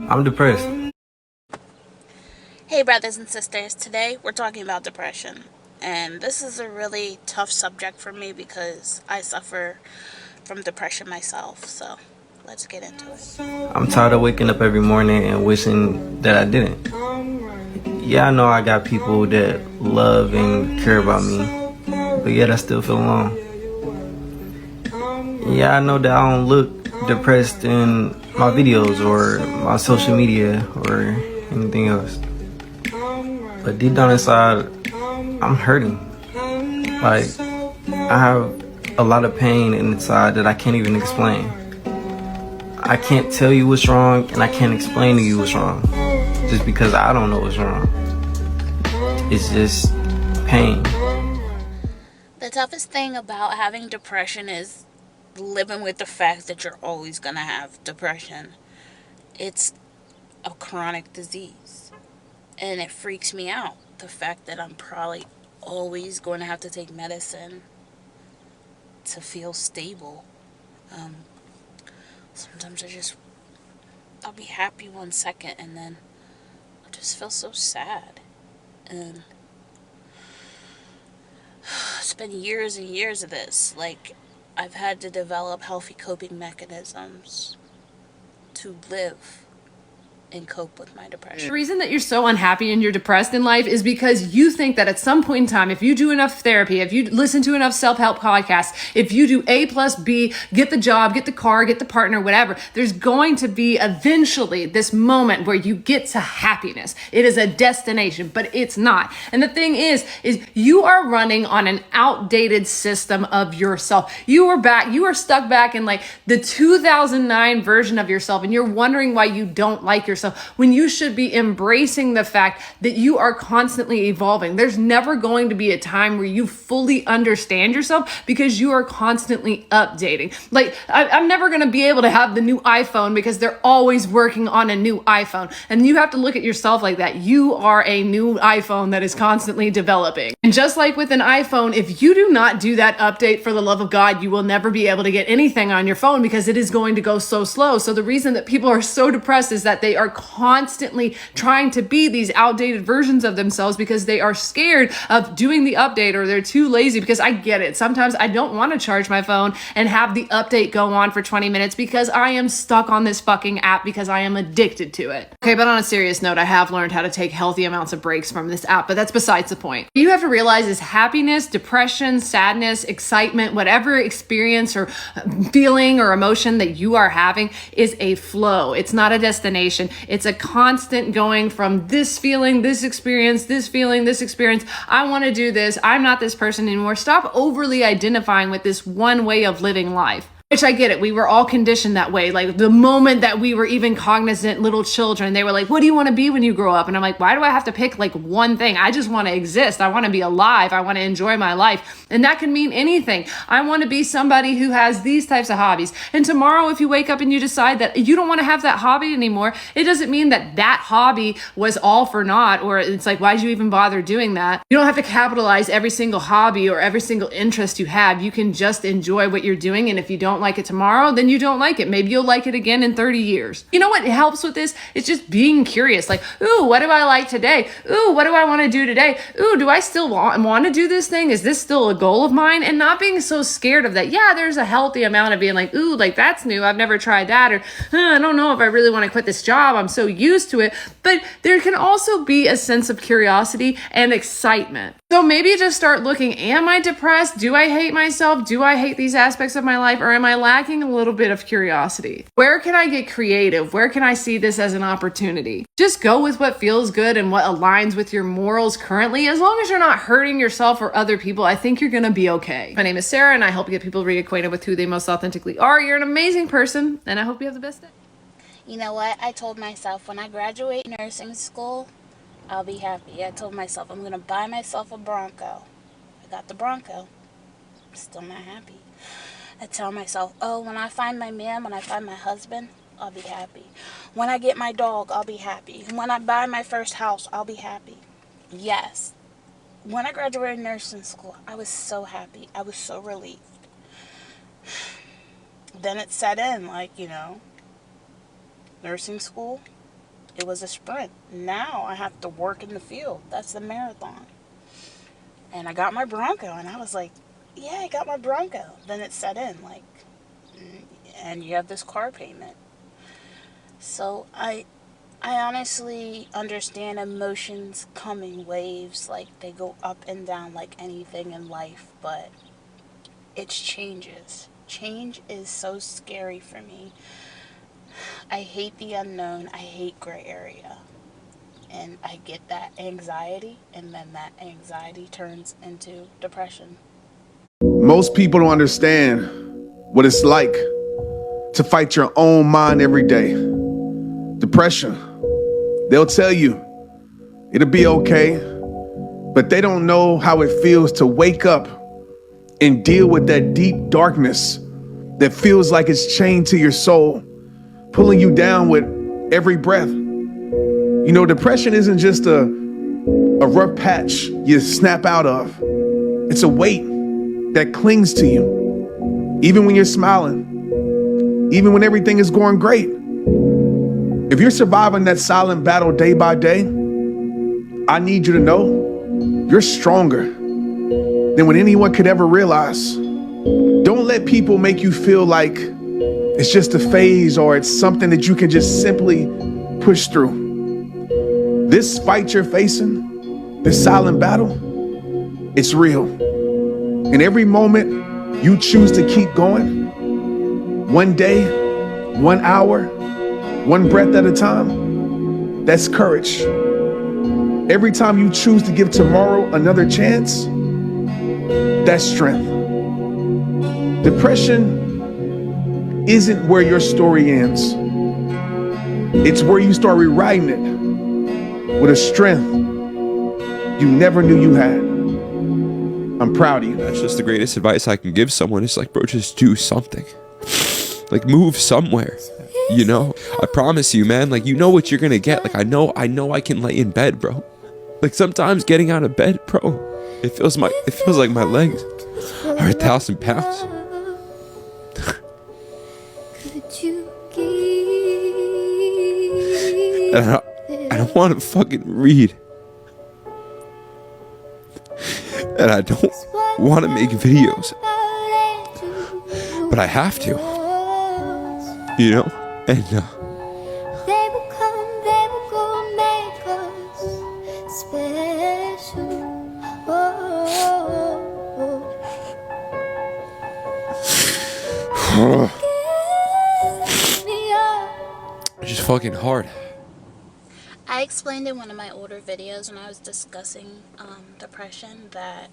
I'm depressed. Hey brothers and sisters, today we're talking about depression. And this is a really tough subject for me because I suffer from depression myself. So let's get into it. I'm tired of waking up every morning and wishing that I didn't. Yeah, I know I got people that love and care about me, but yet I still feel alone. Yeah, I know that I don't look depressed in my videos or my social media or anything else. But deep down inside, I'm hurting. Like, I have a lot of pain inside that I can't even explain. I can't tell you what's wrong, and I can't explain to you what's wrong, just because I don't know what's wrong. It's just pain. The toughest thing about having depression is living with the fact that you're always going to have depression. It's a chronic disease, and it freaks me out. The fact that I'm probably always going to have to take medicine to feel stable. Sometimes I'll be happy 1 second and then I just feel so sad. And it's been years and years of this. Like, I've had to develop healthy coping mechanisms to live and cope with my depression. The reason that you're so unhappy and you're depressed in life is because you think that at some point in time, if you do enough therapy, if you listen to enough self-help podcasts, if you do A plus B, get the job, get the car, get the partner, whatever, there's going to be eventually this moment where you get to happiness. It is a destination, but it's not. And the thing is you are running on an outdated system of yourself. You are stuck back in like the 2009 version of yourself, and you're wondering why you don't like yourself when you should be embracing the fact that you are constantly evolving. There's never going to be a time where you fully understand yourself because you are constantly updating. Like, I'm never going to be able to have the new iPhone because they're always working on a new iPhone. And you have to look at yourself like that. You are a new iPhone that is constantly developing. And just like with an iPhone, if you do not do that update, for the love of God, you will never be able to get anything on your phone because it is going to go so slow. So the reason that people are so depressed is that they are constantly trying to be these outdated versions of themselves because they are scared of doing the update, or they're too lazy. Because I get it. Sometimes I don't want to charge my phone and have the update go on for 20 minutes because I am stuck on this fucking app because I am addicted to it. Okay, but on a serious note, I have learned how to take healthy amounts of breaks from this app, but that's besides the point. What you have to realize is happiness, depression, sadness, excitement, whatever experience or feeling or emotion that you are having is a flow. It's not a destination. It's a constant going from this feeling, this experience, this feeling, this experience. I want to do this. I'm not this person anymore. Stop overly identifying with this one way of living life. Which I get it. We were all conditioned that way. Like, the moment that we were even cognizant little children, they were like, what do you want to be when you grow up? And I'm like, why do I have to pick like one thing? I just want to exist. I want to be alive. I want to enjoy my life. And that can mean anything. I want to be somebody who has these types of hobbies. And tomorrow, if you wake up and you decide that you don't want to have that hobby anymore, it doesn't mean that that hobby was all for naught, or it's like, why'd you even bother doing that? You don't have to capitalize every single hobby or every single interest you have. You can just enjoy what you're doing. And if you don't like it tomorrow, then you don't like it. Maybe you'll like it again in 30 years. You know what helps with this? It's just being curious. Like, ooh, what do I like today? Ooh, what do I want to do today? Ooh, do I still want to do this thing? Is this still a goal of mine? And not being so scared of that. Yeah, there's a healthy amount of being like, ooh, like that's new. I've never tried that. Or I don't know if I really want to quit this job. I'm so used to it. But there can also be a sense of curiosity and excitement. So maybe just start looking, am I depressed? Do I hate myself? Do I hate these aspects of my life? Or am I lacking a little bit of curiosity? Where can I get creative? Where can I see this as an opportunity? Just go with what feels good and what aligns with your morals currently. As long as you're not hurting yourself or other people, I think you're going to be okay. My name is Sarah, and I help get people reacquainted with who they most authentically are. You're an amazing person, and I hope you have the best day. You know what? I told myself when I graduate nursing school, I'll be happy. I told myself I'm going to buy myself a Bronco. I got the Bronco. I'm still not happy. I tell myself, oh, when I find my man, when I find my husband, I'll be happy. When I get my dog, I'll be happy. When I buy my first house, I'll be happy. Yes. When I graduated nursing school, I was so happy. I was so relieved. Then it set in, like, nursing school, it was a sprint. Now I have to work in the field. That's the marathon. And I got my Bronco, and I was like, yeah, I got my Bronco. Then it set in, like, and you have this car payment. So I honestly understand emotions come in waves, like they go up and down like anything in life, but it's changes. Change is so scary for me. I hate the unknown. I hate gray area. And I get that anxiety, and then that anxiety turns into depression. Most people don't understand what it's like to fight your own mind every day. Depression. They'll tell you it'll be okay, but they don't know how it feels to wake up and deal with that deep darkness that feels like it's chained to your soul, pulling you down with every breath. You know, depression isn't just a rough patch you snap out of. It's a weight that clings to you, even when you're smiling, even when everything is going great. If you're surviving that silent battle day by day, I need you to know you're stronger than what anyone could ever realize. Don't let people make you feel like it's just a phase or it's something that you can just simply push through. This fight you're facing, this silent battle, it's real. And every moment you choose to keep going, one day, 1 hour, one breath at a time, that's courage. Every time you choose to give tomorrow another chance, that's strength. Depression isn't where your story ends. It's where you start rewriting it with a strength you never knew you had. I'm proud of you. That's just the greatest advice I can give someone. It's like, bro, just do something. Like, move somewhere. You know, I promise you, man, like, you know what you're gonna get. Like, I know I can lay in bed, bro. Like, sometimes getting out of bed, bro, it feels like my legs are 1,000 pounds. And I don't want to fucking read. And I don't want to make videos. But I have to. You know? And they will come, they will go, make us special. it's just fucking hard. I explained in one of my older videos when I was discussing depression that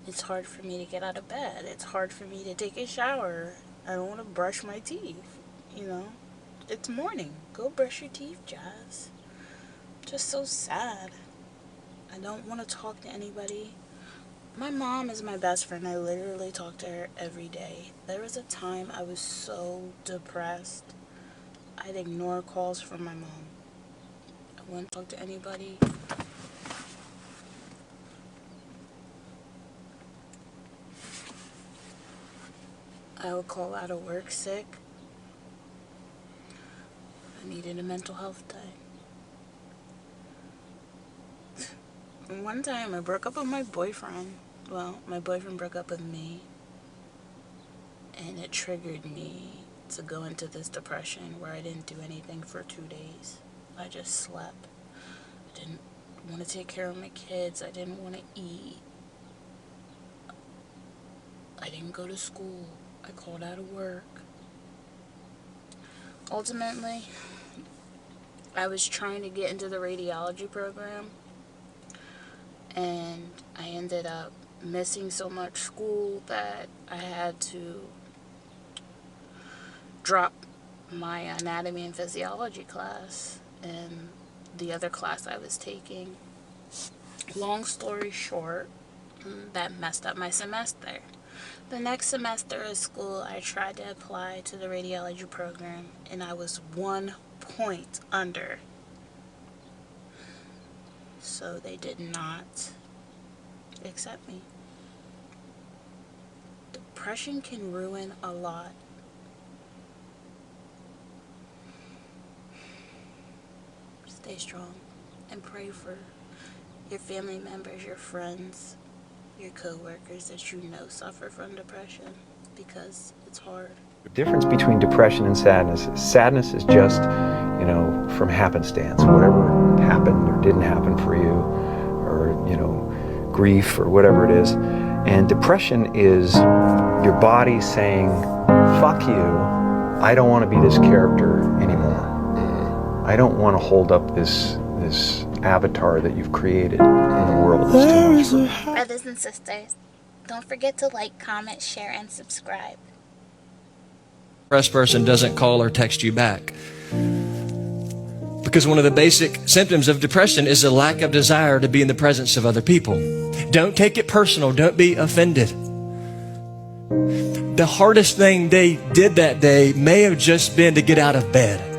it's hard for me to get out of bed. It's hard for me to take a shower. I don't want to brush my teeth. You know, it's morning. Go brush your teeth, Jazz. Just so sad. I don't want to talk to anybody. My mom is my best friend. I literally talk to her every day. There was a time I was so depressed. I'd ignore calls from my mom. I wouldn't talk to anybody. I would call out of work sick. I needed a mental health day. One time I broke up with my boyfriend. Well, my boyfriend broke up with me. And it triggered me to go into this depression where I didn't do anything for 2 days. I just slept. I didn't want to take care of my kids. I didn't want to eat. I didn't go to school. I called out of work. Ultimately, I was trying to get into the radiology program, and I ended up missing so much school that I had to drop my anatomy and physiology class and the other class I was taking. Long story short, that messed up my semester. The next semester of school, I tried to apply to the radiology program, and I was 1 point under. So they did not accept me. Depression can ruin a lot. stay strong and pray for your family members, your friends, your co-workers that you know suffer from depression, because it's hard. The difference between depression and sadness is just, you know, from happenstance, whatever happened or didn't happen for you, or, you know, grief or whatever it is. And depression is your body saying, fuck you, I don't want to be this character anymore. I don't want to hold up this avatar that you've created in the world. It's too much for me. Brothers and sisters, don't forget to like, comment, share, and subscribe. Depressed person doesn't call or text you back. Because one of the basic symptoms of depression is a lack of desire to be in the presence of other people. Don't take it personal. Don't be offended. The hardest thing they did that day may have just been to get out of bed.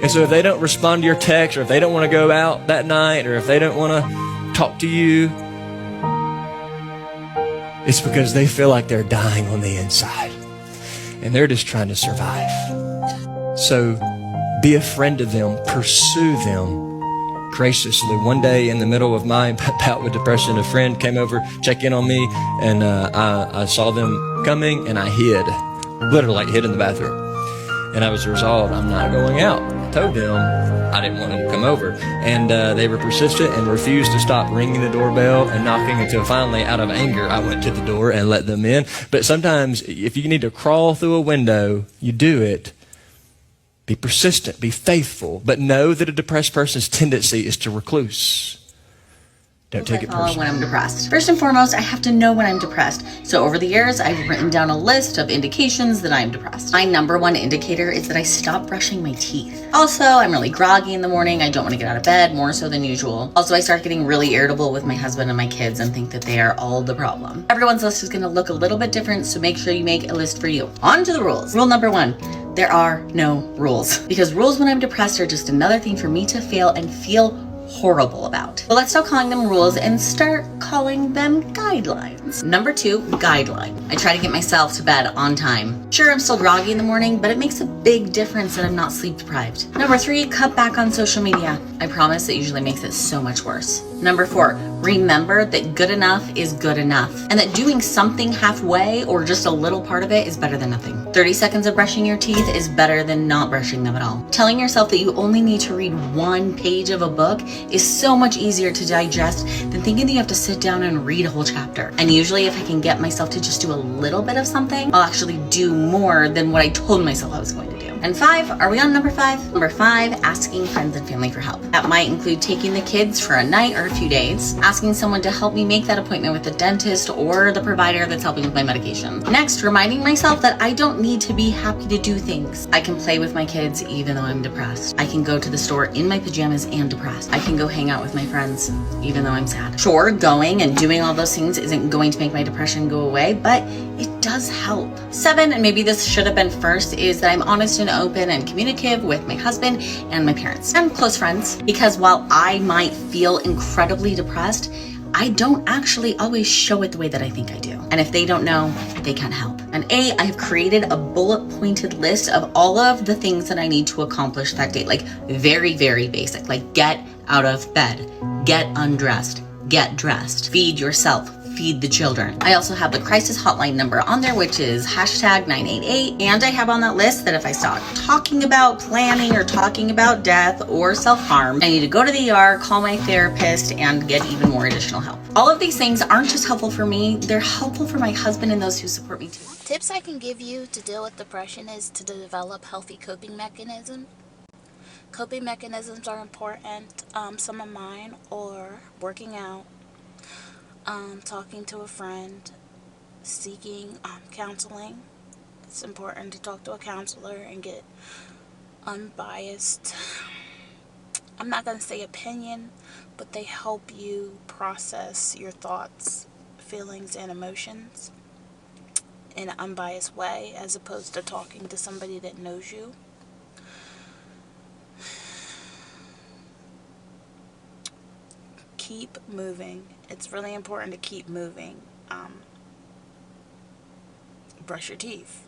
And so if they don't respond to your text, or if they don't want to go out that night, or if they don't want to talk to you, it's because they feel like they're dying on the inside. And they're just trying to survive. So be a friend to them, pursue them graciously. One day in the middle of my bout with depression, a friend came over, checked in on me, and I saw them coming, and I hid, literally like hid in the bathroom. And I was resolved, I'm not going out. I told them I didn't want them to come over. And they were persistent and refused to stop ringing the doorbell and knocking, until finally, out of anger, I went to the door and let them in. But sometimes, if you need to crawl through a window, you do it. Be persistent, be faithful, but know that a depressed person's tendency is to recluse. Don't take it personally. When I'm depressed. First and foremost, I have to know when I'm depressed. So over the years, I've written down a list of indications that I'm depressed. My number one indicator is that I stop brushing my teeth. Also, I'm really groggy in the morning. I don't want to get out of bed, more so than usual. Also, I start getting really irritable with my husband and my kids and think that they are all the problem. Everyone's list is going to look a little bit different, so make sure you make a list for you. On to the rules. Rule number 1. There are no rules. Because rules when I'm depressed are just another thing for me to fail and feel horrible about. But let's stop calling them rules and start calling them guidelines. Number 2, guideline. I try to get myself to bed on time. Sure, I'm still groggy in the morning, but it makes a big difference that I'm not sleep deprived. Number 3, cut back on social media. I promise it usually makes it so much worse. Number 4, remember that good enough is good enough, and that doing something halfway or just a little part of it is better than nothing. 30 seconds of brushing your teeth is better than not brushing them at all. Telling yourself that you only need to read 1 page of a book is so much easier to digest than thinking that you have to sit down and read a whole chapter. And usually if I can get myself to just do a little bit of something, I'll actually do more than what I told myself I was going to do. And 5, are we on number 5? Number 5, asking friends and family for help. That might include taking the kids for a night or a few days, asking someone to help me make that appointment with the dentist or the provider that's helping with my medication. Next, reminding myself that I don't need to be happy to do things. I can play with my kids even though I'm depressed. I can go to the store in my pajamas and depressed. I can go hang out with my friends even though I'm sad. Sure, going and doing all those things isn't going to make my depression go away, but it does help. 7, and maybe this should have been first, is that I'm honest and open and communicative with my husband and my parents and close friends. Because while I might feel incredibly depressed, I don't actually always show it the way that I think I do. And if they don't know, they can't help. And 8, I have created a bullet pointed list of all of the things that I need to accomplish that day. Like very, very basic, like get out of bed, get undressed, get dressed, feed yourself, feed the children. I also have the crisis hotline number on there, which is #988. And I have on that list that if I start talking about planning or talking about death or self-harm, I need to go to the ER, call my therapist, and get even more additional help. All of these things aren't just helpful for me, they're helpful for my husband and those who support me too. Tips I can give you to deal with depression is to develop healthy coping mechanisms. Coping mechanisms are important. Some of mine are working out, talking to a friend, seeking counseling. It's important to talk to a counselor and get unbiased, I'm not going to say opinion, but they help you process your thoughts, feelings, and emotions in an unbiased way, as opposed to talking to somebody that knows you. Keep moving. It's really important to keep moving. Brush your teeth.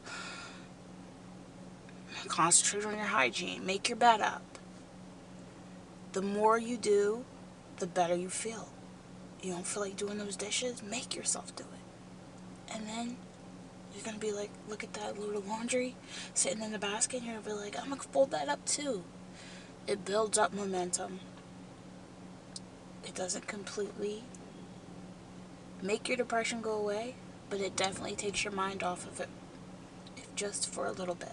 Concentrate on your hygiene. Make your bed up. The more you do, the better you feel. You don't feel like doing those dishes? Make yourself do it. And then you're going to be like, look at that load of laundry sitting in the basket, and you're going to be like, I'm going to fold that up too. It builds up momentum. It doesn't completely make your depression go away, but it definitely takes your mind off of it, if just for a little bit.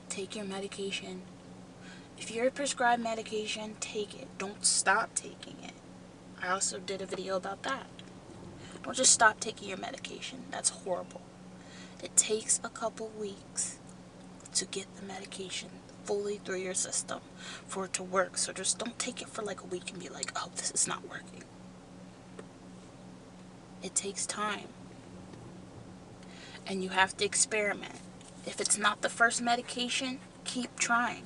Take your medication. If you're prescribed medication, take it. Don't stop taking it. I also did a video about that. Don't just stop taking your medication. That's horrible. It takes a couple weeks to get the medication fully through your system for it to work. So just don't take it for like a week and be like, oh, this is not working. It takes time. And you have to experiment. If it's not the first medication, keep trying.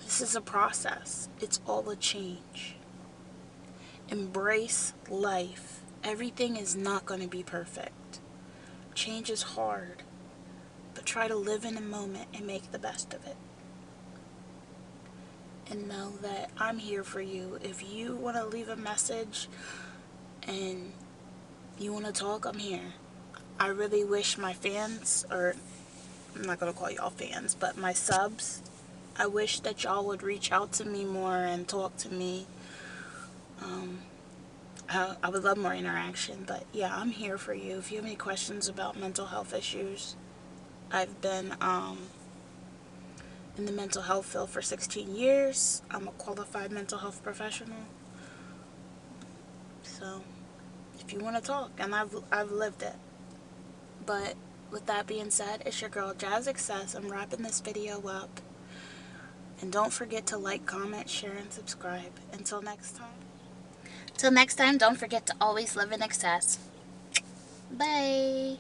This is a process. It's all a change. Embrace life. Everything is not going to be perfect. Change is hard. But try to live in the moment and make the best of it. And know that I'm here for you. If you want to leave a message and you want to talk, I'm here. I really wish my fans, or I'm not going to call y'all fans, but my subs, I wish that y'all would reach out to me more and talk to me. I would love more interaction, but yeah, I'm here for you. If you have any questions about mental health issues, I've been in the mental health field for 16 years. I'm a qualified mental health professional. So, if you want to talk, and I've lived it. But with that being said, it's your girl jazzexcess. I'm wrapping this video up. And don't forget to like, comment, share, and subscribe. Until next time. Till next time, don't forget to always live in excess. Bye.